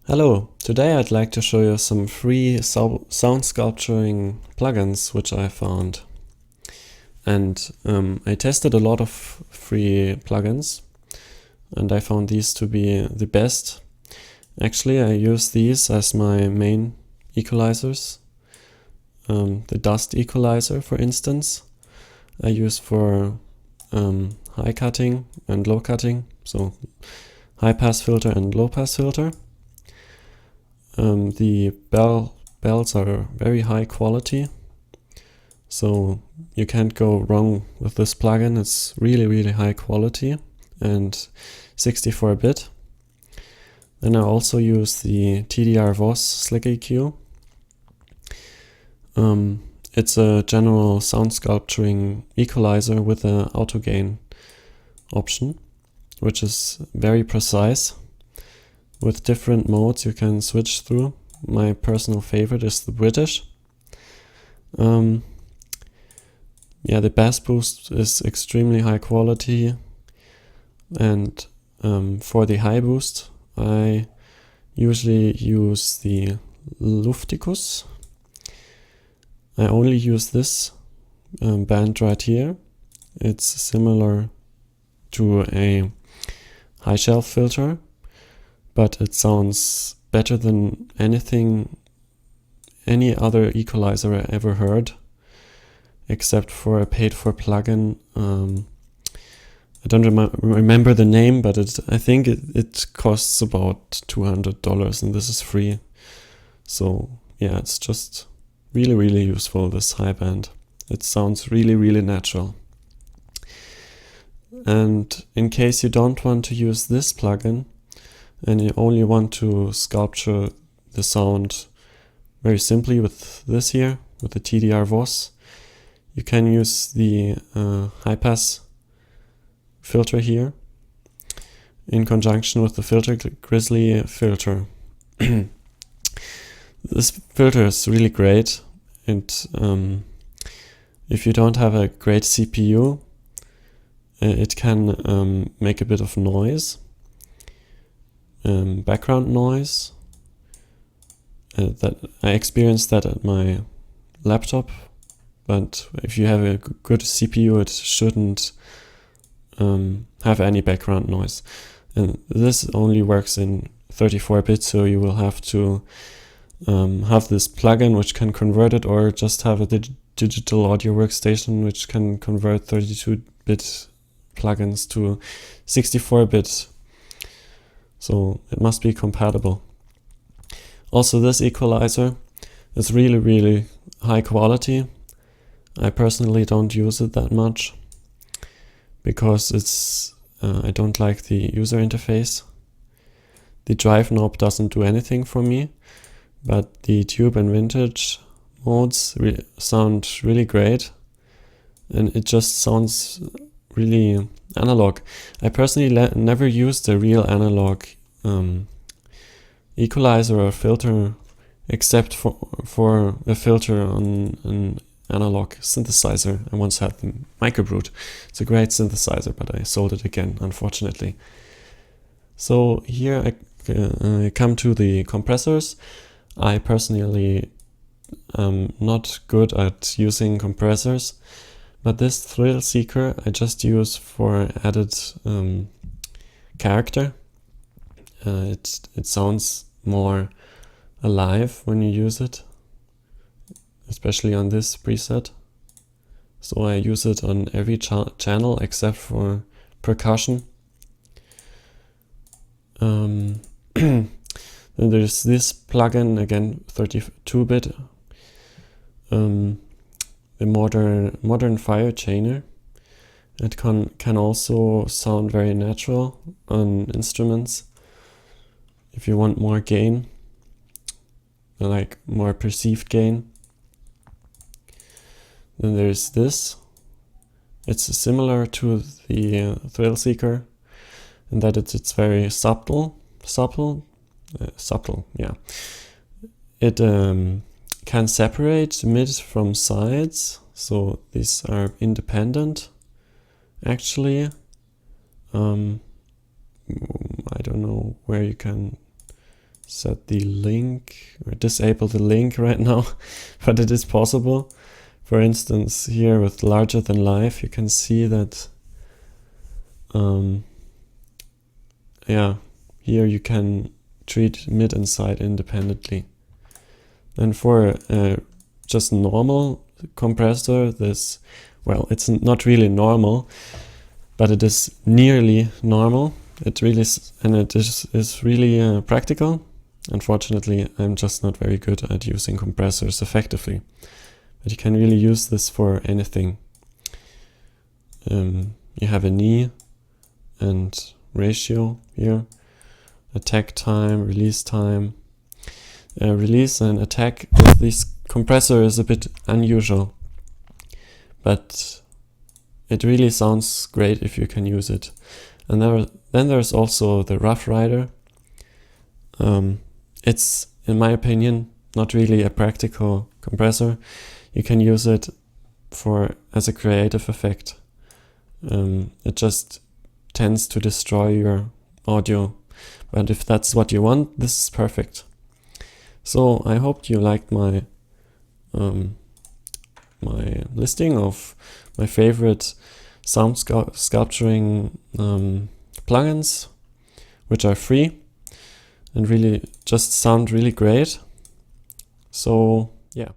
Hello, today I'd like to show you some free sound sculpturing plugins which I found. And I tested a lot of free plugins and I found these to be the best. Actually, I use these as my main equalizers. The dust equalizer, for instance, I use for high cutting and low cutting, so high pass filter and low pass filter. The bells are very high quality, so you can't go wrong with this plugin. It's really high quality and 64-bit. Then I also use the TDR-VOS Slick EQ. It's a general sound sculpturing equalizer with an auto gain option, which is very precise. With different modes you can switch through. My personal favorite is the British. The bass boost is extremely high quality, and for the high boost I usually use the Luftikus. I only use this band right here. It's similar to a high shelf filter, but it sounds better than any other equalizer I ever heard, except for a paid-for plugin. I don't remember the name, but I think it costs about $200, and this is free. So yeah, it's just really useful, this high band. It sounds really natural. And in case you don't want to use this plugin, and you only want to sculpture the sound very simply with this here, with the TDR-VOS, you can use the high pass filter here in conjunction with the filter Grizzly filter. This filter is really great, and if you don't have a great CPU, it can make a bit of noise. Background noise. That I experienced that at my laptop, but if you have a good CPU, it shouldn't have any background noise. And this only works in 34-bit, so you will have to have this plugin which can convert it, or just have a digital audio workstation which can convert 32-bit plugins to 64-bit. So it must be compatible. Also, this equalizer is really high quality. I personally don't use it that much because it's I don't like the user interface. The drive knob doesn't do anything for me, but the tube and vintage modes sound really great, and it just sounds really analog. I personally never used a real analog equalizer or filter, except for a filter on an analog synthesizer. I once had the Microbrute. It's a great synthesizer, but I sold it again, unfortunately. So here I come to the compressors. I personally am not good at using compressors, but this thrill seeker I just use for added character. It sounds more alive when you use it, especially on this preset. So I use it on every channel except for percussion. Then there's this plugin, again 32-bit, the modern fire chainer. It can also sound very natural on instruments. If you want more gain, like more perceived gain. Then there's this. It's similar to the thrill seeker in that it's very subtle. Yeah. It can separate mid from sides, so these are independent. Actually, I don't know where you can set the link or disable the link right now, but it is possible. For instance, here with larger than life, you can see that yeah, here you can treat mid and side independently. And for just normal compressor, this, well, it's not really normal, but it is nearly normal. It really is, and it is really practical. Unfortunately, I'm just not very good at using compressors effectively. But you can really use this for anything. You have a knee and ratio here, attack time, release time. Release and attack with this compressor is a bit unusual, but it really sounds great if you can use it. And then there's also the Rough Rider. It's, in my opinion, not really a practical compressor. You can use it as a creative effect. It just tends to destroy your audio, but if that's what you want, this is perfect. So I hope you liked my my listing of my favorite sound sculpturing plugins, which are free and really just sound really great. So yeah.